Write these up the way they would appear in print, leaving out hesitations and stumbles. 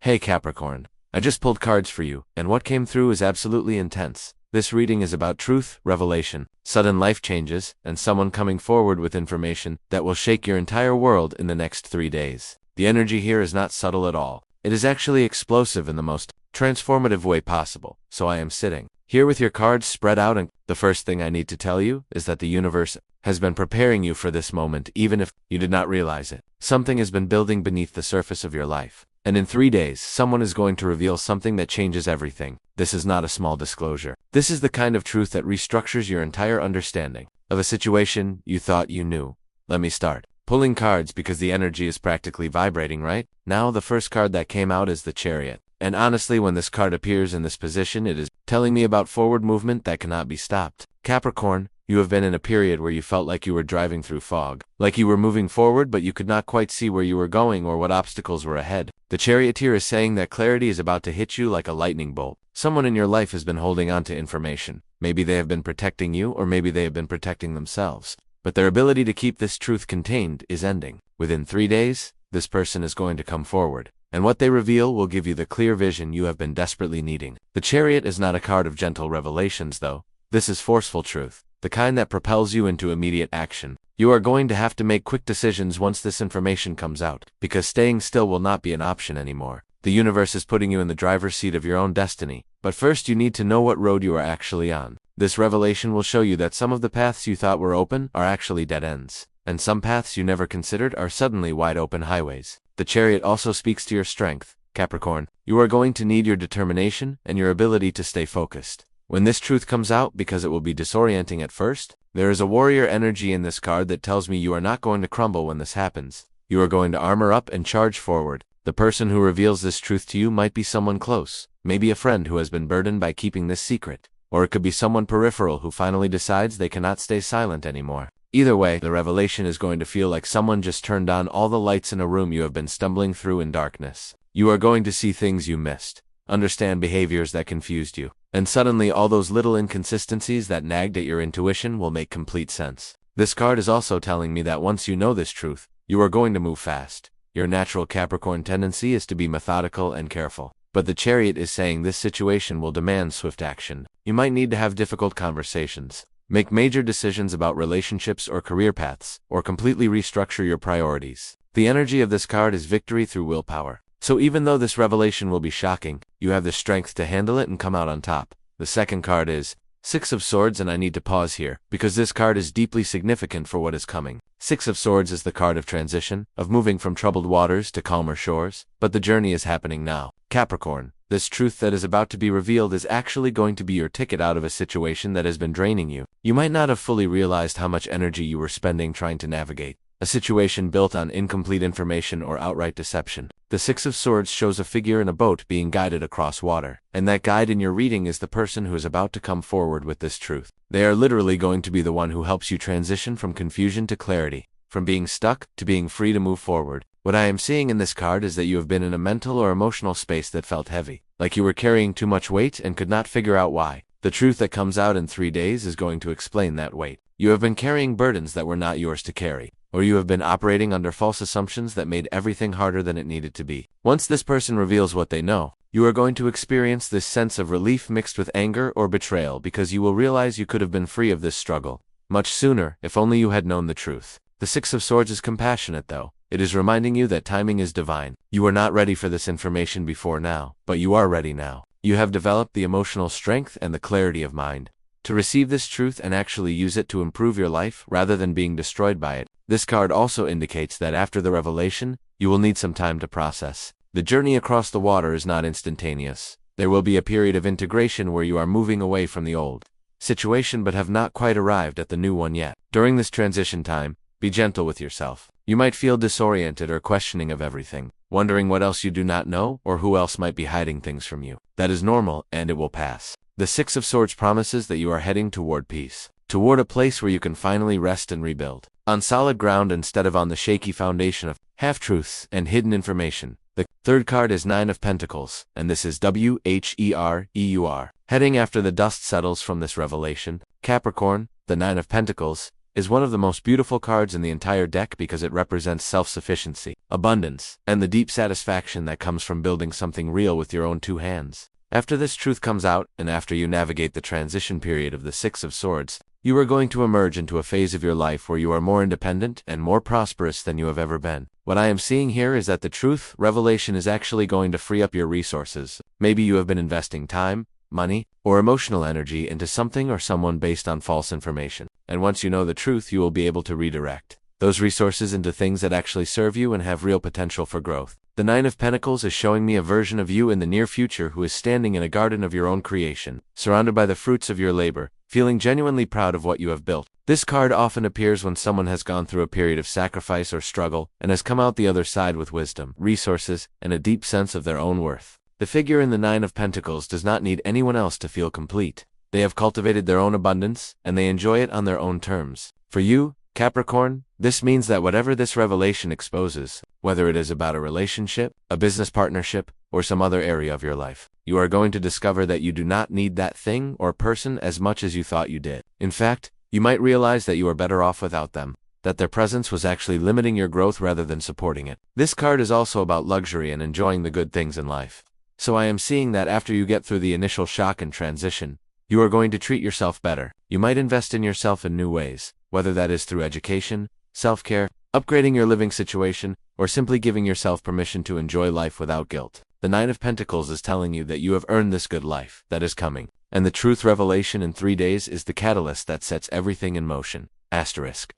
Hey Capricorn, I just pulled cards for you, and what came through is absolutely intense. This reading is about truth, revelation, sudden life changes, and someone coming forward with information that will shake your entire world in the next 3 days. The energy here is not subtle at all. It is actually explosive in the most transformative way possible. So I am sitting here with your cards spread out, and the first thing I need to tell you is that the universe has been preparing you for this moment, even if you did not realize it. Something has been building beneath the surface of your life. And in 3 days, someone is going to reveal something that changes everything. This is not a small disclosure. This is the kind of truth that restructures your entire understanding of a situation you thought you knew. Let me start pulling cards because the energy is practically vibrating right now. The first card that came out is the Chariot. And honestly, when this card appears in this position, it is telling me about forward movement that cannot be stopped. Capricorn, you have been in a period where you felt like you were driving through fog, like you were moving forward but you could not quite see where you were going or what obstacles were ahead. The Charioteer is saying that clarity is about to hit you like a lightning bolt. Someone in your life has been holding on to information. Maybe they have been protecting you, or maybe they have been protecting themselves. But their ability to keep this truth contained is ending. Within 3 days, this person is going to come forward, and what they reveal will give you the clear vision you have been desperately needing. The Chariot is not a card of gentle revelations, though. This is forceful truth, the kind that propels you into immediate action. You are going to have to make quick decisions once this information comes out, because staying still will not be an option anymore. The universe is putting you in the driver's seat of your own destiny, but first you need to know what road you are actually on. This revelation will show you that some of the paths you thought were open are actually dead ends, and some paths you never considered are suddenly wide open highways. The Chariot also speaks to your strength, Capricorn. You are going to need your determination and your ability to stay focused when this truth comes out, because it will be disorienting at first. There is a warrior energy in this card that tells me you are not going to crumble when this happens. You are going to armor up and charge forward. The person who reveals this truth to you might be someone close, maybe a friend who has been burdened by keeping this secret, or it could be someone peripheral who finally decides they cannot stay silent anymore. Either way, the revelation is going to feel like someone just turned on all the lights in a room you have been stumbling through in darkness. You are going to see things you missed, understand behaviors that confused you, and suddenly all those little inconsistencies that nagged at your intuition will make complete sense. This card is also telling me that once you know this truth, you are going to move fast. Your natural Capricorn tendency is to be methodical and careful, but the Chariot is saying this situation will demand swift action. You might need to have difficult conversations, make major decisions about relationships or career paths, or completely restructure your priorities. The energy of this card is victory through willpower. So even though this revelation will be shocking, you have the strength to handle it and come out on top. The second card is Six of Swords, and I need to pause here, because this card is deeply significant for what is coming. Six of Swords is the card of transition, of moving from troubled waters to calmer shores, but the journey is happening now. Capricorn, this truth that is about to be revealed is actually going to be your ticket out of a situation that has been draining you. You might not have fully realized how much energy you were spending trying to navigate a situation built on incomplete information or outright deception. The Six of Swords shows a figure in a boat being guided across water, and that guide in your reading is the person who is about to come forward with this truth. They are literally going to be the one who helps you transition from confusion to clarity, from being stuck to being free to move forward. What I am seeing in this card is that you have been in a mental or emotional space that felt heavy, like you were carrying too much weight and could not figure out why. The truth that comes out in 3 days is going to explain that weight. You have been carrying burdens that were not yours to carry, or you have been operating under false assumptions that made everything harder than it needed to be. Once this person reveals what they know, you are going to experience this sense of relief mixed with anger or betrayal, because you will realize you could have been free of this struggle much sooner if only you had known the truth. The Six of Swords is compassionate, though. It is reminding you that timing is divine. You were not ready for this information before now, but you are ready now. You have developed the emotional strength and the clarity of mind to receive this truth and actually use it to improve your life rather than being destroyed by it. This card also indicates that after the revelation, you will need some time to process. The journey across the water is not instantaneous. There will be a period of integration where you are moving away from the old situation but have not quite arrived at the new one yet. During this transition time, be gentle with yourself. You might feel disoriented or questioning of everything, wondering what else you do not know or who else might be hiding things from you. That is normal, and it will pass. The Six of Swords promises that you are heading toward peace, toward a place where you can finally rest and rebuild on solid ground instead of on the shaky foundation of half-truths and hidden information. The third card is Nine of Pentacles, and this is WHEREUR. Heading after the dust settles from this revelation, Capricorn, the Nine of Pentacles is one of the most beautiful cards in the entire deck because it represents self-sufficiency, abundance, and the deep satisfaction that comes from building something real with your own two hands. After this truth comes out, and after you navigate the transition period of the Six of Swords, you are going to emerge into a phase of your life where you are more independent and more prosperous than you have ever been. What I am seeing here is that the truth revelation is actually going to free up your resources. Maybe you have been investing time, money, or emotional energy into something or someone based on false information. And once you know the truth, you will be able to redirect those resources into things that actually serve you and have real potential for growth. The Nine of Pentacles is showing me a version of you in the near future who is standing in a garden of your own creation, surrounded by the fruits of your labor, feeling genuinely proud of what you have built. This card often appears when someone has gone through a period of sacrifice or struggle and has come out the other side with wisdom, resources, and a deep sense of their own worth. The figure in the Nine of Pentacles does not need anyone else to feel complete. They have cultivated their own abundance, and they enjoy it on their own terms. For you, Capricorn, this means that whatever this revelation exposes, whether it is about a relationship, a business partnership, or some other area of your life, you are going to discover that you do not need that thing or person as much as you thought you did. In fact, you might realize that you are better off without them, that their presence was actually limiting your growth rather than supporting it. This card is also about luxury and enjoying the good things in life. So I am seeing that after you get through the initial shock and transition, you are going to treat yourself better. You might invest in yourself in new ways, whether that is through education, self-care, upgrading your living situation, or simply giving yourself permission to enjoy life without guilt. The Nine of Pentacles is telling you that you have earned this good life that is coming, and the truth revelation in 3 days is the catalyst that sets everything in motion. Asterisk.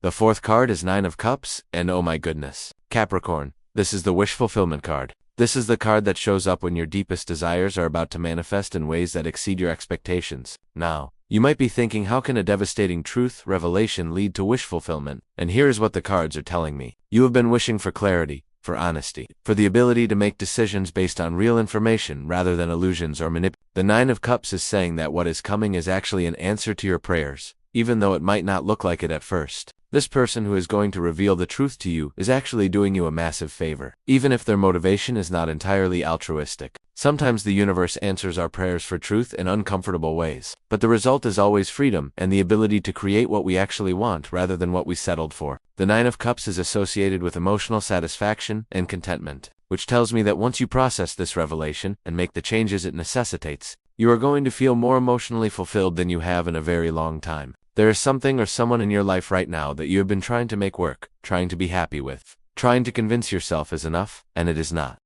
The fourth card is Nine of Cups, and oh my goodness, Capricorn, this is the wish fulfillment card. This is the card that shows up when your deepest desires are about to manifest in ways that exceed your expectations. Now, you might be thinking, how can a devastating truth revelation lead to wish fulfillment? And here is what the cards are telling me. You have been wishing for clarity, for honesty, for the ability to make decisions based on real information rather than illusions or manipulation. The Nine of Cups is saying that what is coming is actually an answer to your prayers, even though it might not look like it at first. This person who is going to reveal the truth to you is actually doing you a massive favor, even if their motivation is not entirely altruistic. Sometimes the universe answers our prayers for truth in uncomfortable ways, but the result is always freedom and the ability to create what we actually want rather than what we settled for. The Nine of Cups is associated with emotional satisfaction and contentment, which tells me that once you process this revelation and make the changes it necessitates, you are going to feel more emotionally fulfilled than you have in a very long time. There is something or someone in your life right now that you have been trying to make work, trying to be happy with, trying to convince yourself is enough, and it is not.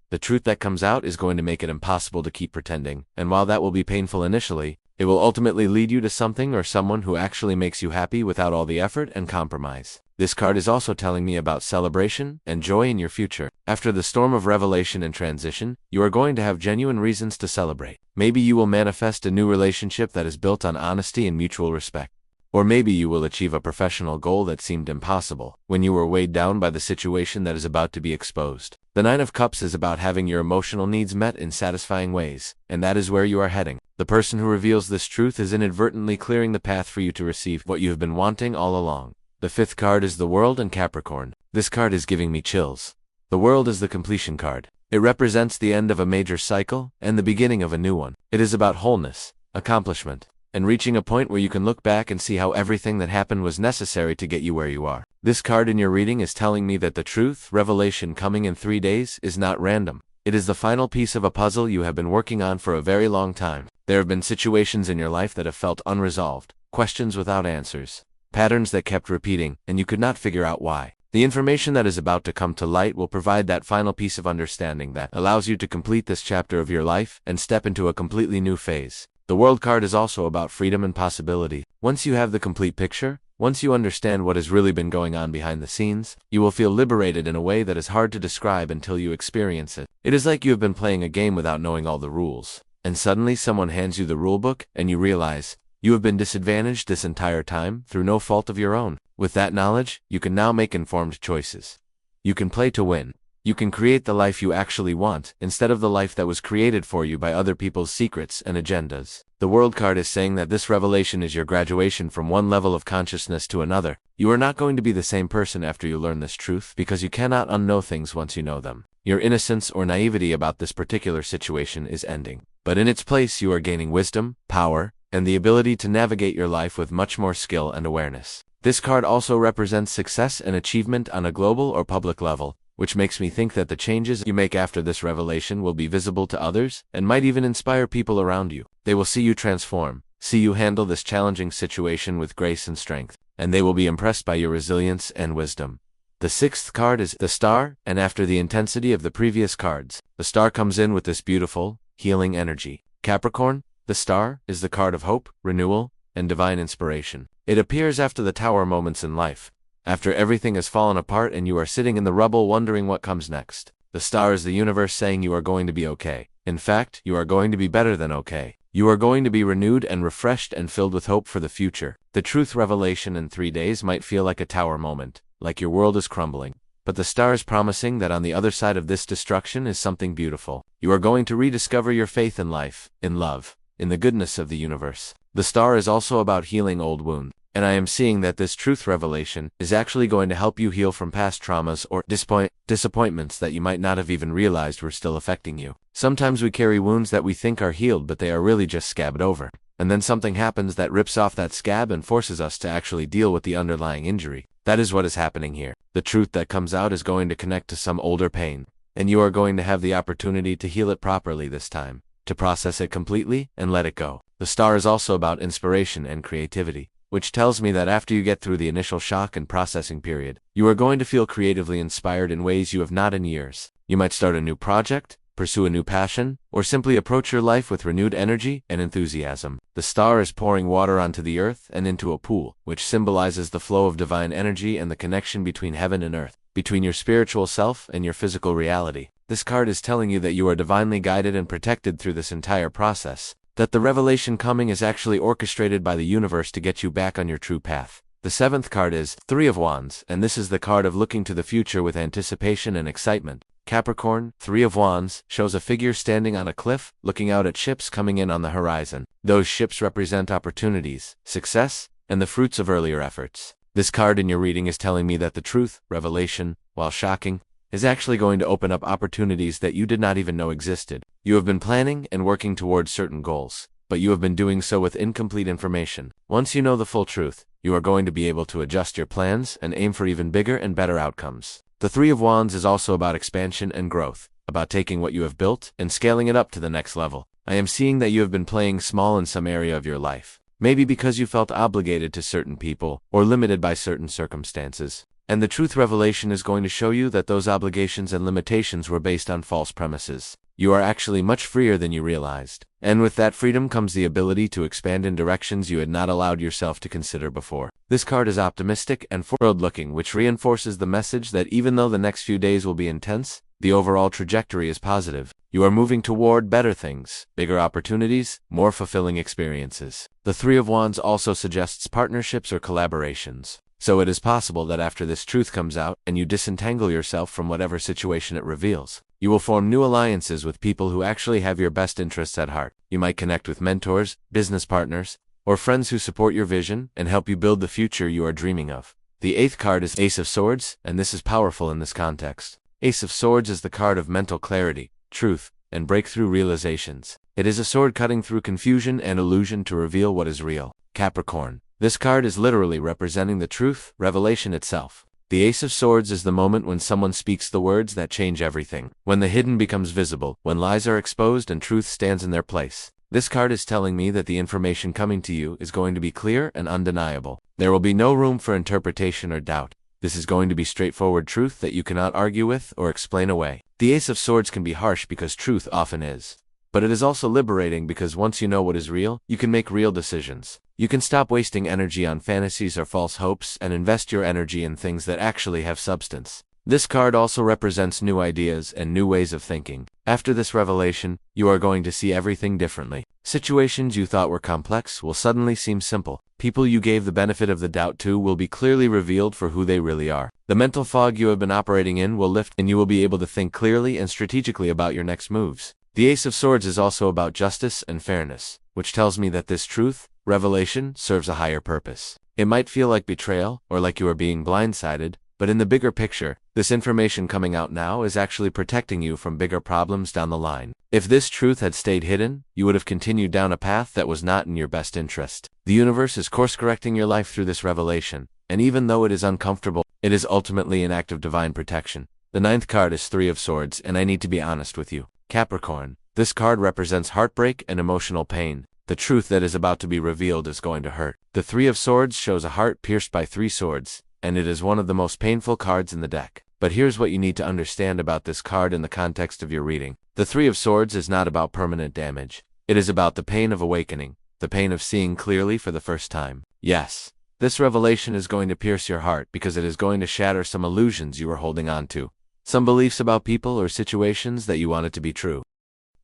The truth that comes out is going to make it impossible to keep pretending, and while that will be painful initially, it will ultimately lead you to something or someone who actually makes you happy without all the effort and compromise. This card is also telling me about celebration and joy in your future. After the storm of revelation and transition, you are going to have genuine reasons to celebrate. Maybe you will manifest a new relationship that is built on honesty and mutual respect. Or maybe you will achieve a professional goal that seemed impossible when you were weighed down by the situation that is about to be exposed. The Nine of Cups is about having your emotional needs met in satisfying ways, and that is where you are heading. The person who reveals this truth is inadvertently clearing the path for you to receive what you have been wanting all along. The fifth card is the World and Capricorn. This card is giving me chills. The World is the completion card. It represents the end of a major cycle and the beginning of a new one. It is about wholeness, accomplishment, and reaching a point where you can look back and see how everything that happened was necessary to get you where you are. This card in your reading is telling me that the truth revelation coming in 3 days is not random. It is the final piece of a puzzle you have been working on for a very long time. There have been situations in your life that have felt unresolved, questions without answers, patterns that kept repeating, and you could not figure out why. The information that is about to come to light will provide that final piece of understanding that allows you to complete this chapter of your life and step into a completely new phase. The World card is also about freedom and possibility. Once you have the complete picture, once you understand what has really been going on behind the scenes, you will feel liberated in a way that is hard to describe until you experience it. It is like you have been playing a game without knowing all the rules, and suddenly someone hands you the rulebook and you realize you have been disadvantaged this entire time through no fault of your own. With that knowledge, you can now make informed choices. You can play to win. You can create the life you actually want, instead of the life that was created for you by other people's secrets and agendas. The World card is saying that this revelation is your graduation from one level of consciousness to another. You are not going to be the same person after you learn this truth, because you cannot unknow things once you know them. Your innocence or naivety about this particular situation is ending. But in its place you are gaining wisdom, power, and the ability to navigate your life with much more skill and awareness. This card also represents success and achievement on a global or public level, which makes me think that the changes you make after this revelation will be visible to others and might even inspire people around you. They will see you transform, see you handle this challenging situation with grace and strength, and they will be impressed by your resilience and wisdom. The sixth card is the Star, and after the intensity of the previous cards, the Star comes in with this beautiful, healing energy. Capricorn, the Star is the card of hope, renewal, and divine inspiration. It appears after the Tower moments in life, after everything has fallen apart and you are sitting in the rubble wondering what comes next. The Star is the universe saying you are going to be okay. In fact, you are going to be better than okay. You are going to be renewed and refreshed and filled with hope for the future. The truth revelation in 3 days might feel like a Tower moment, like your world is crumbling. But the Star is promising that on the other side of this destruction is something beautiful. You are going to rediscover your faith in life, in love, in the goodness of the universe. The Star is also about healing old wounds, and I am seeing that this truth revelation is actually going to help you heal from past traumas or disappointments that you might not have even realized were still affecting you. Sometimes we carry wounds that we think are healed, but they are really just scabbed over. And then something happens that rips off that scab and forces us to actually deal with the underlying injury. That is what is happening here. The truth that comes out is going to connect to some older pain, and you are going to have the opportunity to heal it properly this time, to process it completely and let it go. The Star is also about inspiration and creativity, which tells me that after you get through the initial shock and processing period, you are going to feel creatively inspired in ways you have not in years. You might start a new project, pursue a new passion, or simply approach your life with renewed energy and enthusiasm. The Star is pouring water onto the earth and into a pool, which symbolizes the flow of divine energy and the connection between heaven and earth, between your spiritual self and your physical reality. This card is telling you that you are divinely guided and protected through this entire process, that the revelation coming is actually orchestrated by the universe to get you back on your true path. The seventh card is Three of Wands, and this is the card of looking to the future with anticipation and excitement. Capricorn, Three of Wands, shows a figure standing on a cliff, looking out at ships coming in on the horizon. Those ships represent opportunities, success, and the fruits of earlier efforts. This card in your reading is telling me that the truth, revelation, while shocking, is actually going to open up opportunities that you did not even know existed. You have been planning and working towards certain goals, but you have been doing so with incomplete information. Once you know the full truth, you are going to be able to adjust your plans and aim for even bigger and better outcomes. The Three of Wands is also about expansion and growth, about taking what you have built and scaling it up to the next level. I am seeing that you have been playing small in some area of your life, maybe because you felt obligated to certain people or limited by certain circumstances. And the truth revelation is going to show you that those obligations and limitations were based on false premises. You are actually much freer than you realized. And with that freedom comes the ability to expand in directions you had not allowed yourself to consider before. This card is optimistic and forward-looking, which reinforces the message that even though the next few days will be intense, the overall trajectory is positive. You are moving toward better things, bigger opportunities, more fulfilling experiences. The Three of Wands also suggests partnerships or collaborations. So it is possible that after this truth comes out and you disentangle yourself from whatever situation it reveals, you will form new alliances with people who actually have your best interests at heart. You might connect with mentors, business partners, or friends who support your vision and help you build the future you are dreaming of. The eighth card is Ace of Swords, and this is powerful in this context. Ace of Swords is the card of mental clarity, truth, and breakthrough realizations. It is a sword cutting through confusion and illusion to reveal what is real. Capricorn. This card is literally representing the truth, revelation itself. The Ace of Swords is the moment when someone speaks the words that change everything, when the hidden becomes visible, when lies are exposed and truth stands in their place. This card is telling me that the information coming to you is going to be clear and undeniable. There will be no room for interpretation or doubt. This is going to be straightforward truth that you cannot argue with or explain away. The Ace of Swords can be harsh because truth often is. But it is also liberating because once you know what is real, you can make real decisions. You can stop wasting energy on fantasies or false hopes and invest your energy in things that actually have substance. This card also represents new ideas and new ways of thinking. After this revelation, you are going to see everything differently. Situations you thought were complex will suddenly seem simple. People you gave the benefit of the doubt to will be clearly revealed for who they really are. The mental fog you have been operating in will lift and you will be able to think clearly and strategically about your next moves. The Ace of Swords is also about justice and fairness, which tells me that this truth, revelation, serves a higher purpose. It might feel like betrayal or like you are being blindsided, But in the bigger picture, this information coming out now is actually protecting you from bigger problems down the line. If this truth had stayed hidden, you would have continued down a path that was not in your best interest. The universe is course-correcting your life through this revelation, and even though it is uncomfortable, it is ultimately an act of divine protection. The ninth card is Three of Swords, and I need to be honest with you, Capricorn. This card represents heartbreak and emotional pain. The truth that is about to be revealed is going to hurt. The Three of Swords shows a heart pierced by three swords, and it is one of the most painful cards in the deck. But here's what you need to understand about this card in the context of your reading. The Three of Swords is not about permanent damage. It is about the pain of awakening, the pain of seeing clearly for the first time. Yes, this revelation is going to pierce your heart because it is going to shatter some illusions you were holding on to, some beliefs about people or situations that you wanted to be true.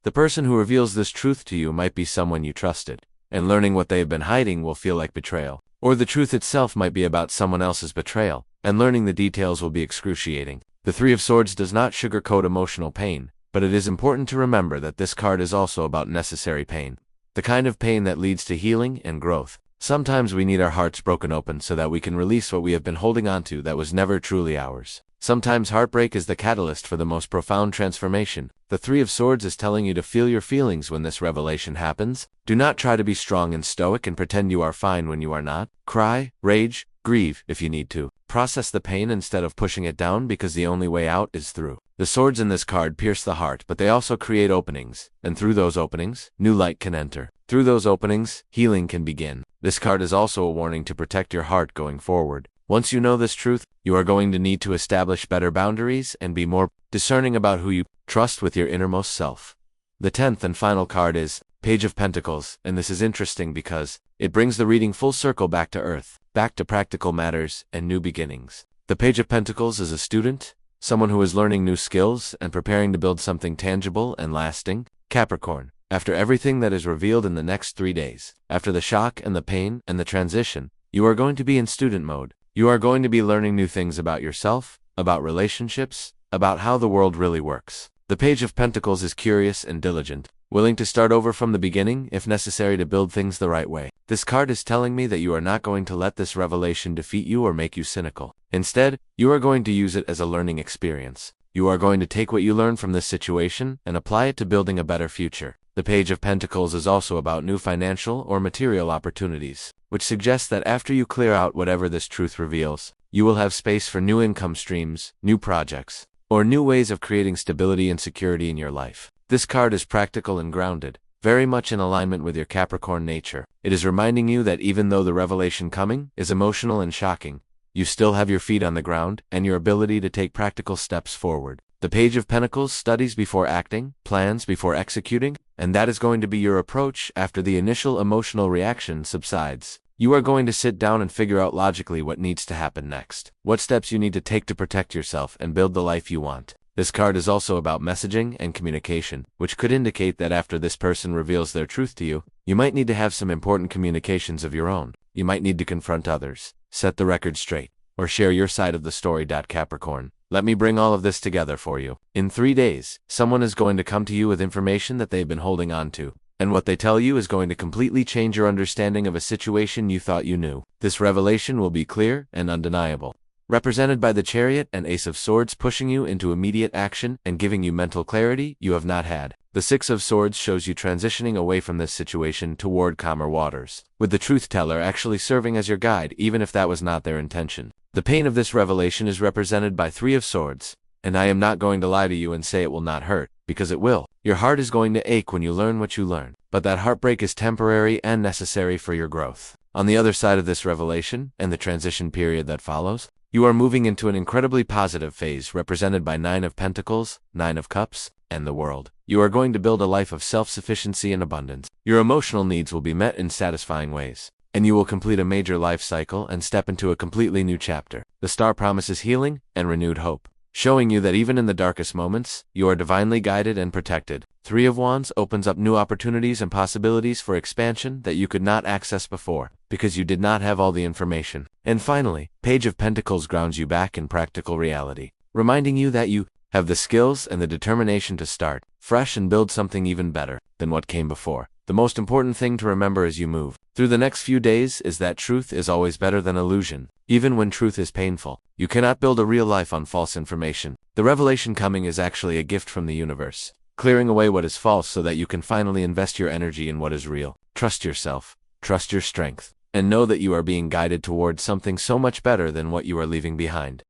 The person who reveals this truth to you might be someone you trusted, and learning what they have been hiding will feel like betrayal. Or the truth itself might be about someone else's betrayal, and learning the details will be excruciating. The Three of Swords does not sugarcoat emotional pain, but it is important to remember that this card is also about necessary pain. The kind of pain that leads to healing and growth. Sometimes we need our hearts broken open so that we can release what we have been holding on to that was never truly ours. Sometimes heartbreak is the catalyst for the most profound transformation. The Three of Swords is telling you to feel your feelings when this revelation happens. Do not try to be strong and stoic and pretend you are fine when you are not. Cry, rage, grieve if you need to. Process the pain instead of pushing it down because the only way out is through. The swords in this card pierce the heart, but they also create openings, and through those openings, new light can enter. Through those openings, healing can begin. This card is also a warning to protect your heart going forward. Once you know this truth, you are going to need to establish better boundaries and be more discerning about who you trust with your innermost self. The 10th and final card is Page of Pentacles, and this is interesting because it brings the reading full circle back to earth, back to practical matters and new beginnings. The Page of Pentacles is a student, someone who is learning new skills and preparing to build something tangible and lasting. Capricorn, after everything that is revealed in the next 3 days, after the shock and the pain and the transition, you are going to be in student mode. You are going to be learning new things about yourself, about relationships, about how the world really works. The Page of Pentacles is curious and diligent, willing to start over from the beginning if necessary to build things the right way. This card is telling me that you are not going to let this revelation defeat you or make you cynical. Instead, you are going to use it as a learning experience. You are going to take what you learn from this situation and apply it to building a better future. The Page of Pentacles is also about new financial or material opportunities, which suggests that after you clear out whatever this truth reveals, you will have space for new income streams, new projects, or new ways of creating stability and security in your life. This card is practical and grounded, very much in alignment with your Capricorn nature. It is reminding you that even though the revelation coming is emotional and shocking, you still have your feet on the ground and your ability to take practical steps forward. The Page of Pentacles studies before acting, plans before executing, and that is going to be your approach after the initial emotional reaction subsides. You are going to sit down and figure out logically what needs to happen next, what steps you need to take to protect yourself and build the life you want. This card is also about messaging and communication, which could indicate that after this person reveals their truth to you, you might need to have some important communications of your own. You might need to confront others, set the record straight, or share your side of the story. Capricorn, let me bring all of this together for you. In 3 days, someone is going to come to you with information that they've been holding on to, and what they tell you is going to completely change your understanding of a situation you thought you knew. This revelation will be clear and undeniable, represented by the Chariot and Ace of Swords pushing you into immediate action and giving you mental clarity you have not had. The Six of Swords shows you transitioning away from this situation toward calmer waters, with the truth teller actually serving as your guide even if that was not their intention. The pain of this revelation is represented by Three of Swords, and I am not going to lie to you and say it will not hurt, because it will. Your heart is going to ache when you learn what you learn, but that heartbreak is temporary and necessary for your growth. On the other side of this revelation, and the transition period that follows, you are moving into an incredibly positive phase represented by Nine of Pentacles, Nine of Cups, and the World. You are going to build a life of self-sufficiency and abundance. Your emotional needs will be met in satisfying ways, and you will complete a major life cycle and step into a completely new chapter. The star promises healing and renewed hope, showing you that even in the darkest moments, you are divinely guided and protected. Three of Wands opens up new opportunities and possibilities for expansion that you could not access before, because you did not have all the information. And finally, Page of Pentacles grounds you back in practical reality, reminding you that you have the skills and the determination to start fresh and build something even better than what came before. The most important thing to remember as you move through the next few days is that truth is always better than illusion. even when truth is painful. You cannot build a real life on false information. The revelation coming is actually a gift from the universe, clearing away what is false so that you can finally invest your energy in what is real. Trust yourself, trust your strength, and know that you are being guided towards something so much better than what you are leaving behind.